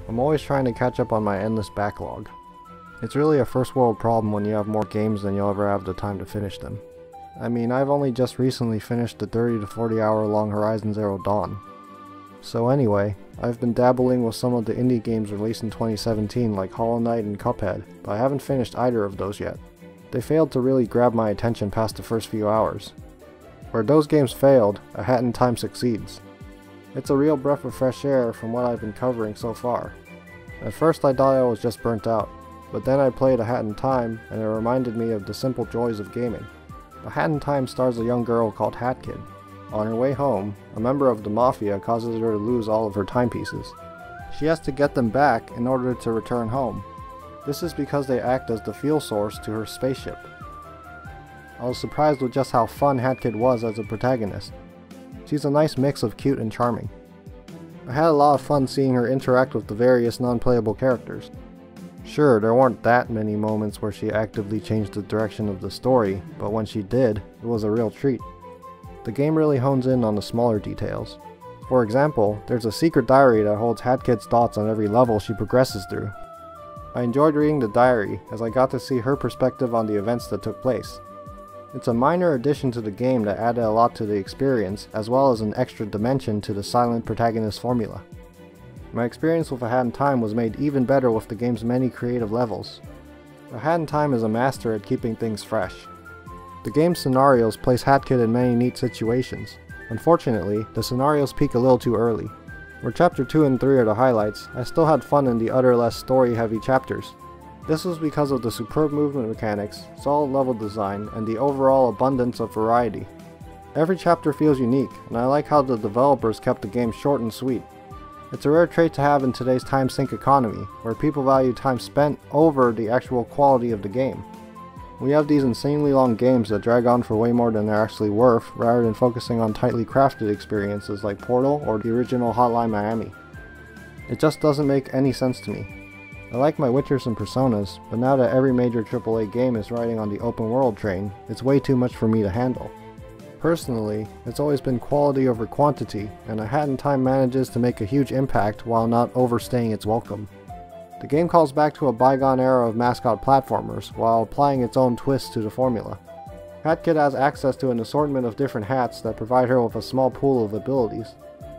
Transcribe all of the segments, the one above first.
I'm always trying to catch up on my endless backlog. It's really a first world problem when you have more games than you'll ever have the time to finish them. I mean, I've only just recently finished the 30 to 40 hour long Horizon Zero Dawn. So anyway, I've been dabbling with some of the indie games released in 2017 like Hollow Knight and Cuphead, but I haven't finished either of those yet. They failed to really grab my attention past the first few hours. Where those games failed, A Hat in Time succeeds. It's a real breath of fresh air from what I've been covering so far. At first I thought I was just burnt out, but then I played A Hat in Time and it reminded me of the simple joys of gaming. A Hat in Time stars a young girl called Hat Kid. On her way home, a member of the Mafia causes her to lose all of her timepieces. She has to get them back in order to return home. This is because they act as the fuel source to her spaceship. I was surprised with just how fun Hat Kid was as a protagonist. She's a nice mix of cute and charming. I had a lot of fun seeing her interact with the various non-playable characters. Sure, there weren't that many moments where she actively changed the direction of the story, but when she did, it was a real treat. The game really hones in on the smaller details. For example, there's a secret diary that holds Hat Kid's thoughts on every level she progresses through. I enjoyed reading the diary as I got to see her perspective on the events that took place. It's a minor addition to the game that added a lot to the experience, as well as an extra dimension to the silent protagonist formula. My experience with A Hat in Time was made even better with the game's many creative levels. A Hat in Time is a master at keeping things fresh. The game's scenarios place Hat Kid in many neat situations. Unfortunately, the scenarios peak a little too early. Where Chapter 2 and 3 are the highlights, I still had fun in the other less story-heavy chapters. This was because of the superb movement mechanics, solid level design, and the overall abundance of variety. Every chapter feels unique, and I like how the developers kept the game short and sweet. It's a rare trait to have in today's time sink economy, where people value time spent over the actual quality of the game. We have these insanely long games that drag on for way more than they're actually worth, rather than focusing on tightly crafted experiences like Portal or the original Hotline Miami. It just doesn't make any sense to me. I like my Witchers and Personas, but now that every major AAA game is riding on the open world train, it's way too much for me to handle. Personally, it's always been quality over quantity, and A Hat in Time manages to make a huge impact while not overstaying its welcome. The game calls back to a bygone era of mascot platformers, while applying its own twist to the formula. Hat Kid has access to an assortment of different hats that provide her with a small pool of abilities.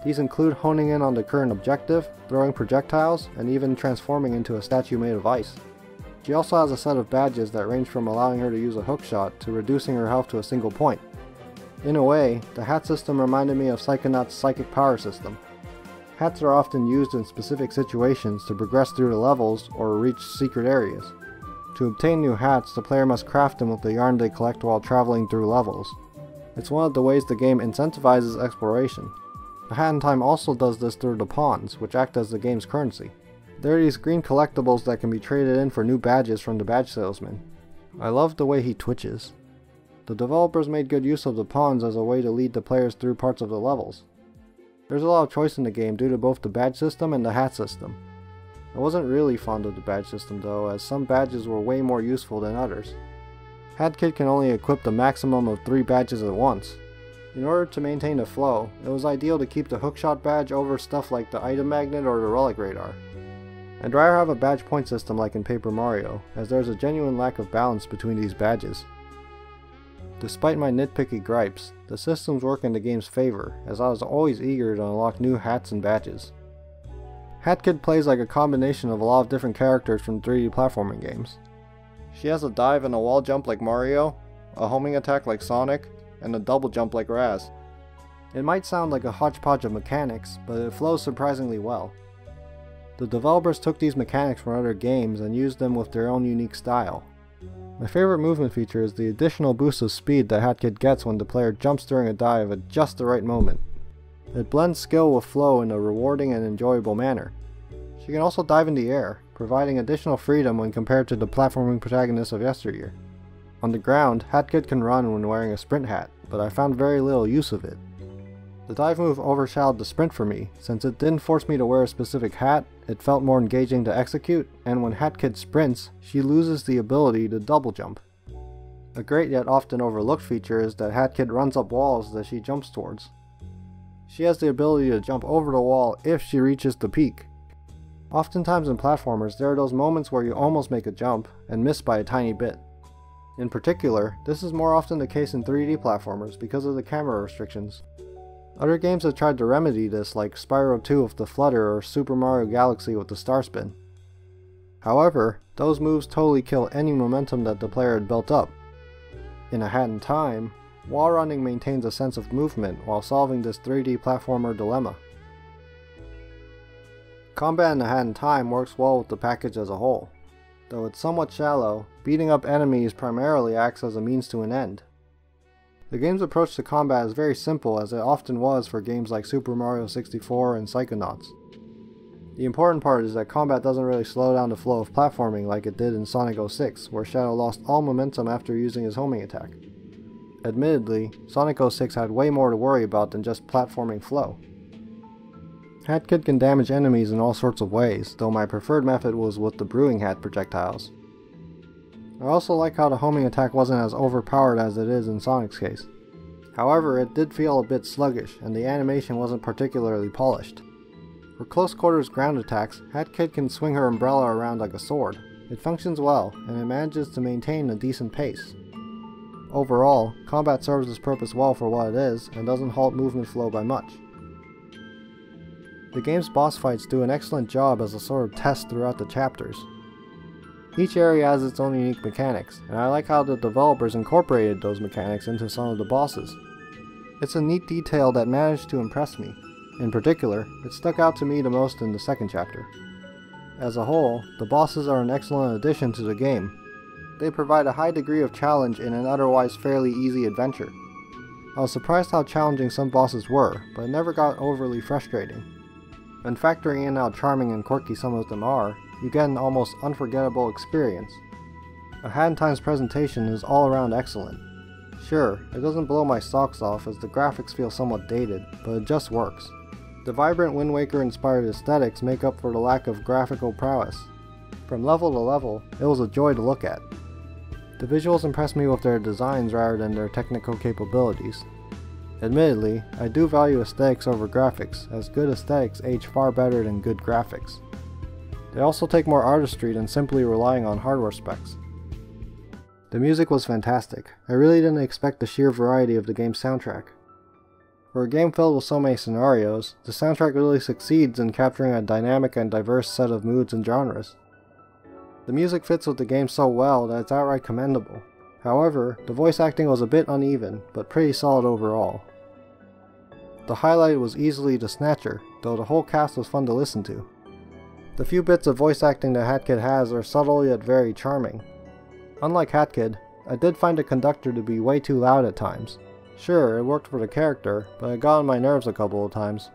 These include honing in on the current objective, throwing projectiles, and even transforming into a statue made of ice. She also has a set of badges that range from allowing her to use a hookshot to reducing her health to a single point. In a way, the hat system reminded me of Psychonauts' psychic power system. Hats are often used in specific situations to progress through the levels or reach secret areas. To obtain new hats, the player must craft them with the yarn they collect while traveling through levels. It's one of the ways the game incentivizes exploration. A Hat in Time also does this through the pawns, which act as the game's currency. There are these green collectibles that can be traded in for new badges from the badge salesman. I love the way he twitches. The developers made good use of the pawns as a way to lead the players through parts of the levels. There's a lot of choice in the game due to both the badge system and the hat system. I wasn't really fond of the badge system though, as some badges were way more useful than others. Hat Kid can only equip the maximum of 3 badges at once. In order to maintain the flow, it was ideal to keep the hookshot badge over stuff like the item magnet or the relic radar. I'd rather have a badge point system like in Paper Mario, as there's a genuine lack of balance between these badges. Despite my nitpicky gripes, the systems work in the game's favor, as I was always eager to unlock new hats and badges. Hat Kid plays like a combination of a lot of different characters from 3D platforming games. She has a dive and a wall jump like Mario, a homing attack like Sonic, and a double jump like Raz. It might sound like a hodgepodge of mechanics, but it flows surprisingly well. The developers took these mechanics from other games and used them with their own unique style. My favorite movement feature is the additional boost of speed that Hat Kid gets when the player jumps during a dive at just the right moment. It blends skill with flow in a rewarding and enjoyable manner. She can also dive in the air, providing additional freedom when compared to the platforming protagonists of yesteryear. On the ground, Hat Kid can run when wearing a sprint hat, but I found very little use of it. The dive move overshadowed the sprint for me, since it didn't force me to wear a specific hat, it felt more engaging to execute, and when Hat Kid sprints, she loses the ability to double jump. A great yet often overlooked feature is that Hat Kid runs up walls that she jumps towards. She has the ability to jump over the wall if she reaches the peak. Oftentimes in platformers, there are those moments where you almost make a jump and miss by a tiny bit. In particular, this is more often the case in 3D platformers because of the camera restrictions. Other games have tried to remedy this, like Spyro 2 with the flutter or Super Mario Galaxy with the star spin. However, those moves totally kill any momentum that the player had built up. In A Hat in Time, wall running maintains a sense of movement while solving this 3D platformer dilemma. Combat in A Hat in Time works well with the package as a whole. Though it's somewhat shallow, beating up enemies primarily acts as a means to an end. The game's approach to combat is very simple, as it often was for games like Super Mario 64 and Psychonauts. The important part is that combat doesn't really slow down the flow of platforming like it did in Sonic 06, where Shadow lost all momentum after using his homing attack. Admittedly, Sonic 06 had way more to worry about than just platforming flow. Hat Kid can damage enemies in all sorts of ways, though my preferred method was with the Brewing Hat projectiles. I also like how the homing attack wasn't as overpowered as it is in Sonic's case. However, it did feel a bit sluggish, and the animation wasn't particularly polished. For close quarters ground attacks, Hat Kid can swing her umbrella around like a sword. It functions well, and it manages to maintain a decent pace. Overall, combat serves its purpose well for what it is, and doesn't halt movement flow by much. The game's boss fights do an excellent job as a sort of test throughout the chapters. Each area has its own unique mechanics, and I like how the developers incorporated those mechanics into some of the bosses. It's a neat detail that managed to impress me. In particular, it stuck out to me the most in the second chapter. As a whole, the bosses are an excellent addition to the game. They provide a high degree of challenge in an otherwise fairly easy adventure. I was surprised how challenging some bosses were, but it never got overly frustrating. When factoring in how charming and quirky some of them are, you get an almost unforgettable experience. A Hat in Time's presentation is all around excellent. Sure, it doesn't blow my socks off as the graphics feel somewhat dated, but it just works. The vibrant Wind Waker inspired aesthetics make up for the lack of graphical prowess. From level to level, it was a joy to look at. The visuals impressed me with their designs rather than their technical capabilities. Admittedly, I do value aesthetics over graphics, as good aesthetics age far better than good graphics. They also take more artistry than simply relying on hardware specs. The music was fantastic. I really didn't expect the sheer variety of the game's soundtrack. For a game filled with so many scenarios, the soundtrack really succeeds in capturing a dynamic and diverse set of moods and genres. The music fits with the game so well that it's outright commendable. However, the voice acting was a bit uneven, but pretty solid overall. The highlight was easily the Snatcher, though the whole cast was fun to listen to. The few bits of voice acting that Hat Kid has are subtle yet very charming. Unlike Hat Kid, I did find the conductor to be way too loud at times. Sure, it worked for the character, but it got on my nerves a couple of times.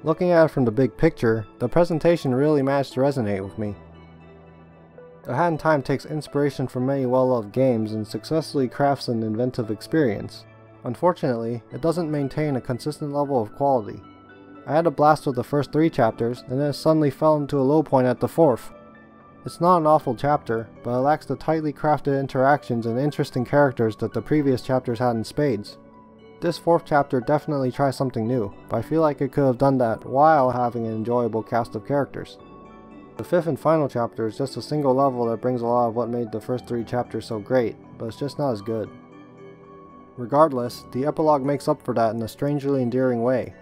Looking at it from the big picture, the presentation really managed to resonate with me. A Hat in Time takes inspiration from many well-loved games and successfully crafts an inventive experience. Unfortunately, it doesn't maintain a consistent level of quality. I had a blast with the first 3 chapters, and then it suddenly fell into a low point at the 4th. It's not an awful chapter, but it lacks the tightly crafted interactions and interesting characters that the previous chapters had in spades. This 4th chapter definitely tries something new, but I feel like it could have done that while having an enjoyable cast of characters. The 5th and final chapter is just a single level that brings a lot of what made the first 3 chapters so great, but it's just not as good. Regardless, the epilogue makes up for that in a strangely endearing way.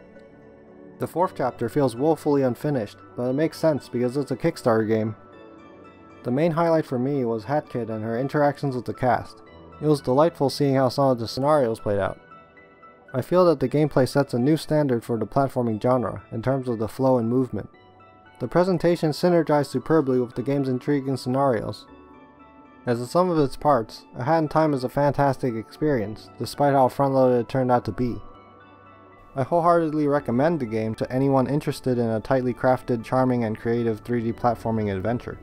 The 4th chapter feels woefully unfinished, but it makes sense because it's a Kickstarter game. The main highlight for me was Hat Kid and her interactions with the cast. It was delightful seeing how some of the scenarios played out. I feel that the gameplay sets a new standard for the platforming genre in terms of the flow and movement. The presentation synergized superbly with the game's intriguing scenarios. As the sum of its parts, A Hat in Time is a fantastic experience, despite how front-loaded it turned out to be. I wholeheartedly recommend the game to anyone interested in a tightly crafted, charming, and creative 3D platforming adventure.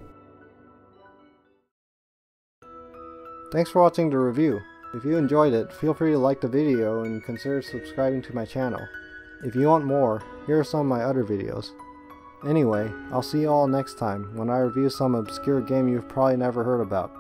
Thanks for watching the review. If you enjoyed it, feel free to like the video and consider subscribing to my channel. If you want more, here are some of my other videos. Anyway, I'll see you all next time when I review some obscure game you've probably never heard about.